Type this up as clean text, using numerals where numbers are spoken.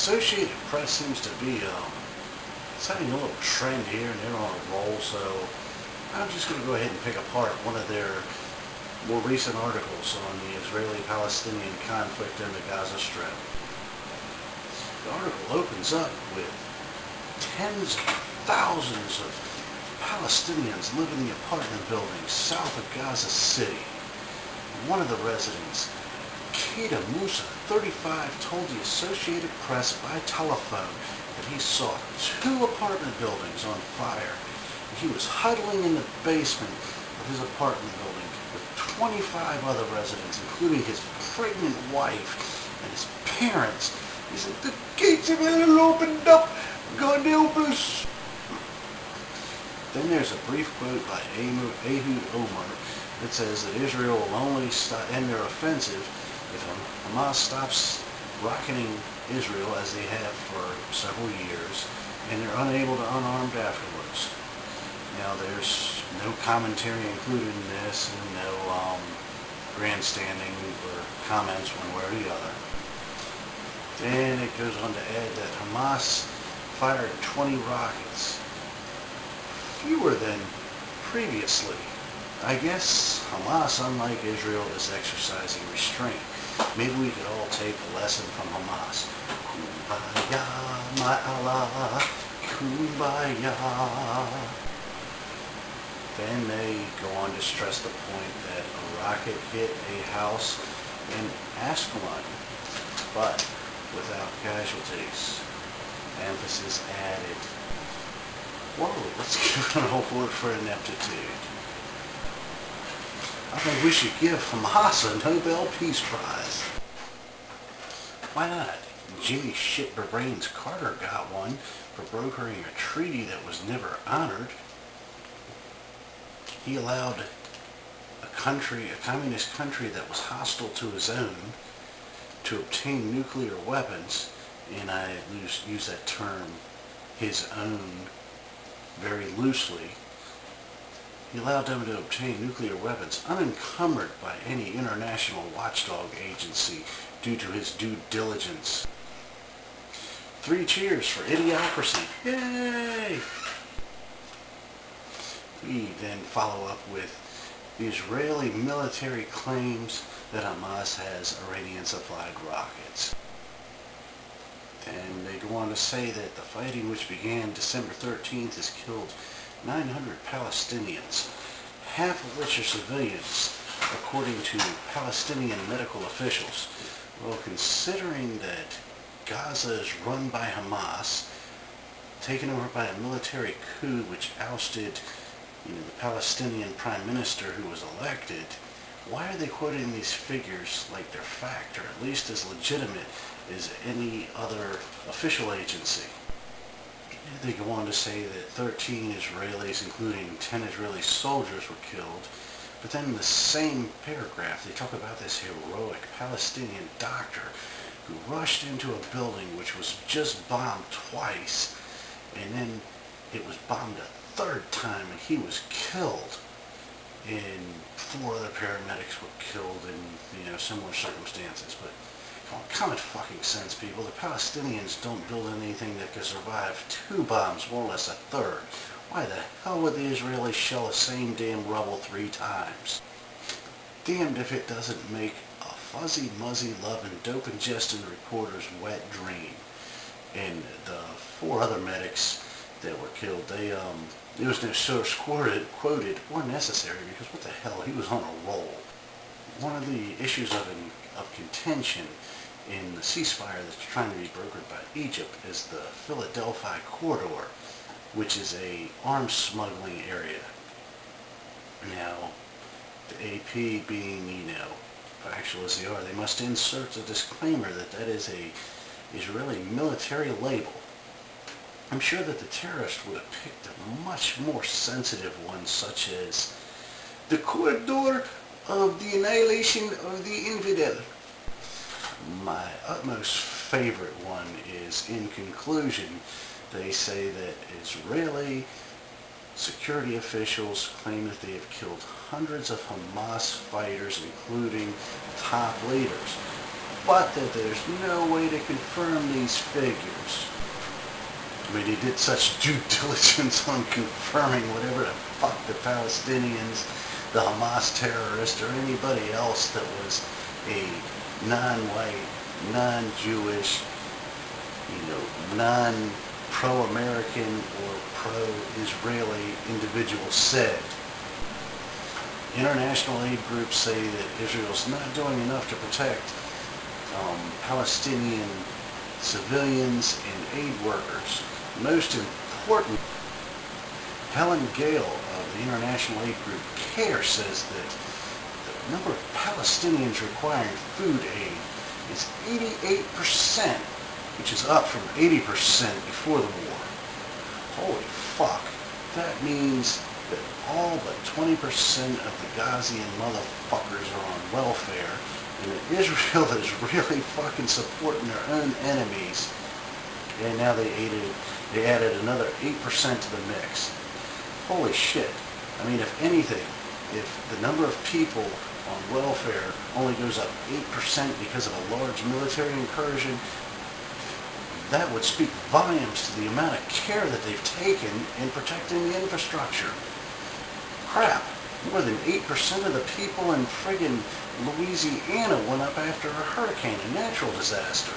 Associated Press seems to be setting a little trend here, and they're on a roll, so I'm just going to go ahead and pick apart one of their more recent articles on the Israeli-Palestinian conflict in the Gaza Strip. The article opens up with tens of thousands of Palestinians live in the apartment buildings south of Gaza City. One of the residents, Keita Musa, 35, told the Associated Press by telephone that he saw 2 apartment buildings on fire. He was huddling in the basement of his apartment building with 25 other residents, including his pregnant wife and his parents. He said, "The gates of hell opened up. God help us." Then there's a brief quote by Ehud Omar that says that Israel will only end their offensive if Hamas stops rocketing Israel as they have for several years, and they're unable to unarm afterwards. Now there's no commentary included in this, and no grandstanding or comments one way or the other. Then it goes on to add that Hamas fired 20 rockets, fewer than previously. I guess Hamas, unlike Israel, is exercising restraint. Maybe we could all take a lesson from Hamas. Kumbaya, my Allah, kumbaya. Then they go on to stress the point that a rocket hit a house in Ashkelon, but without casualties. Emphasis added. Whoa, let's give an award for ineptitude. I think we should give Hamas a Nobel Peace Prize. Why not? Jimmy Shitbrains Carter got one for brokering a treaty that was never honored. He allowed a communist country that was hostile to his own, to obtain nuclear weapons, and I use that term, his own, very loosely. He allowed them to obtain nuclear weapons unencumbered by any international watchdog agency due to his due diligence. 3 cheers for idiocracy. Yay! We then follow up with the Israeli military claims that Hamas has Iranian-supplied rockets. And they go on to say that the fighting, which began December 13th, has killed 900 Palestinians, half of which are civilians, according to Palestinian medical officials. Well, considering that Gaza is run by Hamas, taken over by a military coup which ousted the Palestinian prime minister who was elected, why are they quoting these figures like they're fact, or at least as legitimate as any other official agency? They go on to say that 13 Israelis, including 10 Israeli soldiers, were killed. But then in the same paragraph, they talk about this heroic Palestinian doctor who rushed into a building which was just bombed twice, and then it was bombed a 3rd time, and he was killed. And 4 other paramedics were killed in similar circumstances. But common fucking sense, people. The Palestinians don't build anything that can survive 2 bombs, more or less a 3rd. Why the hell would the Israelis shell the same damn rubble 3 times? Damned if it doesn't make a fuzzy-muzzy loving, dope-ingesting reporter's wet dream. And the 4 other medics that were killed, there was no source quoted or necessary, because what the hell, he was on a roll. One of the issues of contention in the ceasefire that's trying to be brokered by Egypt is the Philadelphia corridor, which is a arms smuggling area. Now, the AP being, factual as they are, they must insert a disclaimer that that is a Israeli military label. I'm sure that the terrorists would have picked a much more sensitive one, such as the corridor of the annihilation of the infidel. My utmost favorite one is, in conclusion, they say that Israeli security officials claim that they have killed hundreds of Hamas fighters, including top leaders. but that there's no way to confirm these figures. I mean, he did such due diligence on confirming whatever the fuck the Palestinians, the Hamas terrorists, or anybody else that was a non-white, non-Jewish, non-pro-American or pro-Israeli individual said. International aid groups say that Israel's not doing enough to protect Palestinian civilians and aid workers. Most important, Helen Gale of the International Aid Group CARE says that the number of Palestinians requiring food aid is 88%, which is up from 80% before the war. Holy fuck. That means that all but 20% of the Gazian motherfuckers are on welfare, and that Israel is really fucking supporting their own enemies, and now they added another 8% to the mix. Holy shit. I mean, if anything, if the number of people on welfare only goes up 8% because of a large military incursion, that would speak volumes to the amount of care that they've taken in protecting the infrastructure. Crap, more than 8% of the people in friggin' Louisiana went up after a hurricane, a natural disaster.